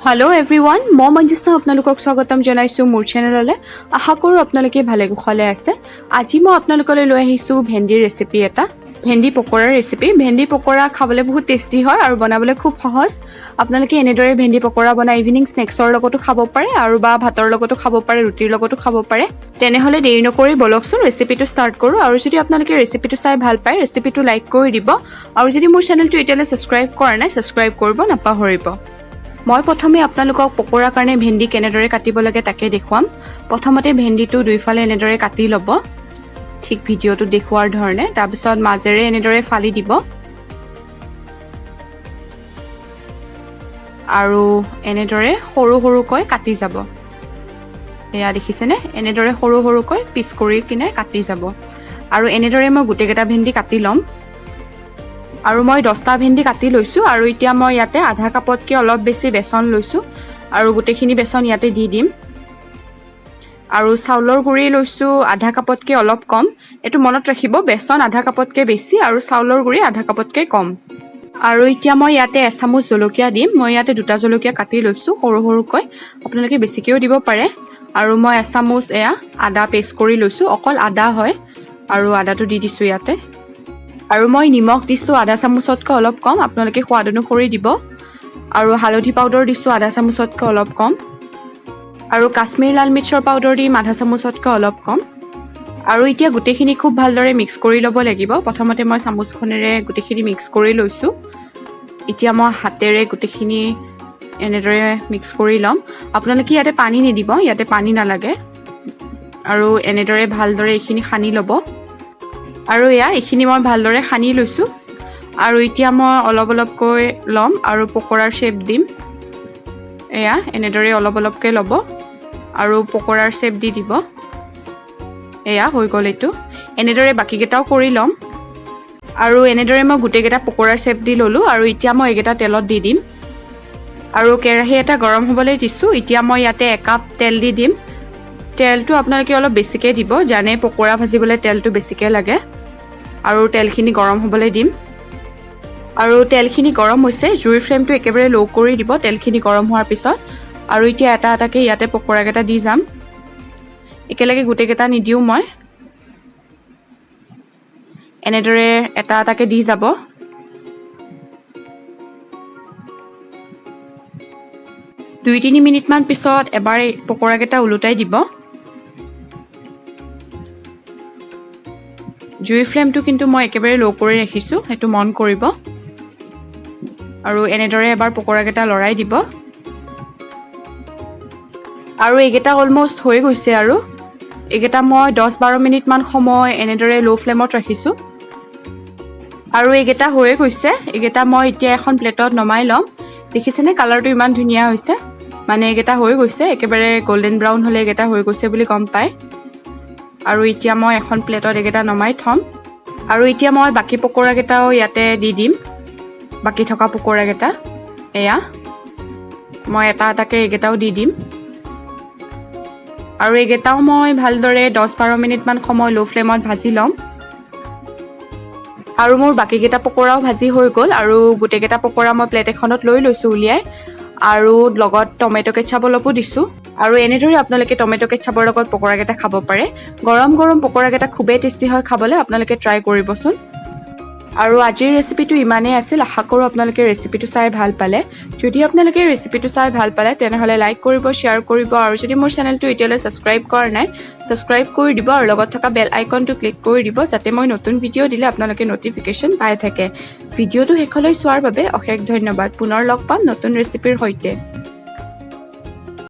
Hello everyone, মই মঞ্জিষ্ণা আপোনালোকক স্বাগতম জনাইছো মোৰ চেনেললৈ। আশা কৰো আপোনালোকে ভালে কুশলে আছে। আজি মই আপোনালোকলৈ লৈ আহিছো ভেন্দিৰ ৰেচিপি এটা। ভেন্দি পকোৰা ৰেচিপি। ভেন্দি পকোৰা খাবলৈ বহুত টেষ্টি হয় আৰু বনাবলৈ খুব সহজ। আপোনালোকে এনেদৰে ভেন্দি পকোৰা বনাই ইভিনিং স্নেক্সৰ লগতো খাব পাৰে আৰু বা ভাতৰ লগতো খাব পাৰে, ৰুটিৰ লগতো খাব পাৰে। তেনেহলে দেৰি নকৰি বলকচোন ৰেচিপিটো ষ্টাৰ্ট কৰো। আৰু যদি আপোনালোকে ৰেচিপিটো চাই ভাল পায়, ৰেচিপিটো লাইক কৰি দিব। আৰু যদি মোৰ চেনেলটো এতিয়ালৈ সাবস্ক্ৰাইব কৰা নাই, সাবস্ক্ৰাইব কৰিব নাপাহৰিব। মই প্ৰথমে আপোনালোকক পকোৰাৰ কাৰণে ভেন্দি কেনেদৰে কাটিব লাগে তাকে দেখুৱাম। প্ৰথমতে ভেন্দিটো দুইফালে এনেদৰে কাটি ল'ব, ঠিক ভিডিঅ'টো দেখুৱাৰ ধৰণে। তাৰপিছত মাজেৰে এনেদৰে ফালি দিব আৰু এনেদৰে সৰু সৰুকৈ কাটি যাব। এয়া দেখিছেনে, এনেদৰে সৰু সৰুকৈ পিচ কৰি কিনে কাটি যাব। আৰু এনেদৰে মই গোটেইকেইটা ভেন্দি কাটি ল'ম। আৰু মই 10টা ভেন্দি কাটি লৈছো। আৰু এতিয়া মই ইয়াতে আধা কাপতকৈ অলপ বেছি বেচন লৈছো আৰু গোটেইখিনি বেচন ইয়াতে দি দিম। আৰু চাউলৰ গুড়ি লৈছো আধা কাপতকৈ অলপ কম। এটো মনত ৰাখিব, বেচন আধা কাপতকৈ বেছি আৰু চাউলৰ গুড়ি আধা কাপতকৈ কম। আৰু এতিয়া মই ইয়াতে এচামুচ জলকীয়া দিম। মই ইয়াতে 2টা জলকীয়া কাটি লৈছো সৰু সৰুকৈ, আপোনালোকে বেছিকৈও দিব পাৰে। আৰু মই এচামুচ এয়া আদা পেষ্ট কৰি লৈছো, অকল আদা হয় আৰু আদাটো দি দিছো ইয়াতে। আৰু মই নিমখ দিছো আধা চামুচতকৈ অলপ কম, আপোনালোকে সোৱাদ অনুসৰি দিব। আৰু হালধি পাউডাৰ দিছো আধা চামুচতকৈ অলপ কম। আৰু কাশ্মীৰ লাল মিৰ্চৰ পাউডাৰ দিম আধা চামুচতকৈ অলপ কম। আৰু এতিয়া গোটেইখিনি খুব ভালদৰে মিক্স কৰি ল'ব লাগিব। প্ৰথমতে মই চামুচখনেৰে গোটেইখিনি মিক্স কৰি লৈছো। এতিয়া মই হাতেৰে গোটেইখিনি এনেদৰে মিক্স কৰি ল'ম। আপোনালোকে ইয়াতে পানী নিদিব, ইয়াতে পানী নালাগে। আৰু এনেদৰে ভালদৰে এইখিনি সানি ল'ব। আৰু এইখিনি মই ভালদৰে সানি লৈছো। আৰু এতিয়া মই অলপ অলপকৈ ল'ম আৰু পকোৰাৰ শেপ দিম। এয়া এনেদৰে অলপ অলপকৈ ল'ব আৰু পকোৰাৰ শেপ দি দিব। এয়া হৈ গ'ল এইটো। এনেদৰে বাকীকেইটাও কৰি ল'ম। আৰু এনেদৰে মই গোটেইকেইটা পকোৰাৰ শেপ দি ল'লো। আৰু এতিয়া মই এইকেইটা তেলত দি দিম। আৰু কেৰাহী এটা গৰম হ'বলৈ দিছো। এতিয়া মই ইয়াতে 1 কাপ তেল দি দিম। তেলটো আপোনালোকে অলপ বেছিকৈ দিব, জানে পকোৰা ভাজিবলৈ তেলটো বেছিকৈ লাগে। আৰু তেলখিনি গৰম হ'বলৈ দিম। আৰু তেলখিনি গৰম হৈছে, জুইৰ ফ্লেমটো একেবাৰে ল' কৰি দিব তেলখিনি গৰম হোৱাৰ পিছত। আৰু এতিয়া এটা এটাকৈ ইয়াতে পকোৰাকেইটা দি যাম। একেলগে গোটেইকেইটা নিদিওঁ মই, এনেদৰে এটা এটাকৈ দি যাব। দুই 3 মিনিটমান পিছত এবাৰ পকোৰাকেইটা ওলোটাই দিব। জুইৰ ফ্লেমটো কিন্তু মই একেবাৰে ল' কৰি ৰাখিছো, সেইটো মন কৰিব। আৰু এনেদৰে এবাৰ পকোৰাকেইটা লৰাই দিব। আৰু এইকেইটা অলমষ্ট হৈ গৈছে। আৰু এইকেইটা মই 10-12 মিনিটমান সময় এনেদৰে ল' ফ্লেমত ৰাখিছো। আৰু এইকেইটা হৈয়ে গৈছে। এইকেইটা মই এতিয়া এখন প্লেটত নমাই ল'ম। দেখিছেনে কালাৰটো ইমান ধুনীয়া হৈছে, মানে এইকেইটা হৈ গৈছে। একেবাৰে গল্ডেন ব্ৰাউন হ'লে এইকেইটা হৈ গৈছে বুলি গম পায়। আৰু এতিয়া মই এখন প্লেটত এইকেইটা নমাই থ'ম। আৰু এতিয়া মই বাকী পকোৰাকেইটাও ইয়াতে দি দিম। বাকী থকা পকোৰাকেইটা এয়া মই এটা এটাকৈ এইকেইটাও দি দিম। আৰু এইকেইটাও মই ভালদৰে 10-12 মিনিটমান সময় ল' ফ্লেমত ভাজি ল'ম। আৰু মোৰ বাকীকেইটা পকোৰাও ভাজি হৈ গ'ল। আৰু গোটেইকেইটা পকোৰা মই প্লেট এখনত লৈ লৈছোঁ উলিয়াই। আৰু লগত টমেটো কেচাপ অলপো দিছোঁ। আৰু এনেদৰে আপোনালোকে টমেটো কেচাপৰ লগত পকোৰাকেইটা খাব পাৰে। গৰম গৰম পকোৰাকেইটা খুবেই টেষ্টি হয় খাবলৈ, আপোনালোকে ট্ৰাই কৰিবচোন। আৰু আজিৰ ৰেচিপিটো ইমানেই আছিল। আশা কৰোঁ আপোনালোকে ৰেচিপিটো চাই ভাল পালে। যদি আপোনালোকে ৰেচিপিটো চাই ভাল পালে তেনেহ'লে লাইক কৰিব, শ্বেয়াৰ কৰিব। আৰু যদি মোৰ চেনেলটো এতিয়ালৈ ছাবস্ক্ৰাইব কৰা নাই, ছাবস্ক্ৰাইব কৰি দিব। আৰু লগত থকা বেল আইকনটো ক্লিক কৰি দিব, যাতে মই নতুন ভিডিঅ' দিলে আপোনালোকে নটিফিকেশ্যন পাই থাকে। ভিডিঅ'টো শেষলৈ চোৱাৰ বাবে অশেষ ধন্যবাদ। পুনৰ লগ পাম নতুন ৰেচিপিৰ সৈতে।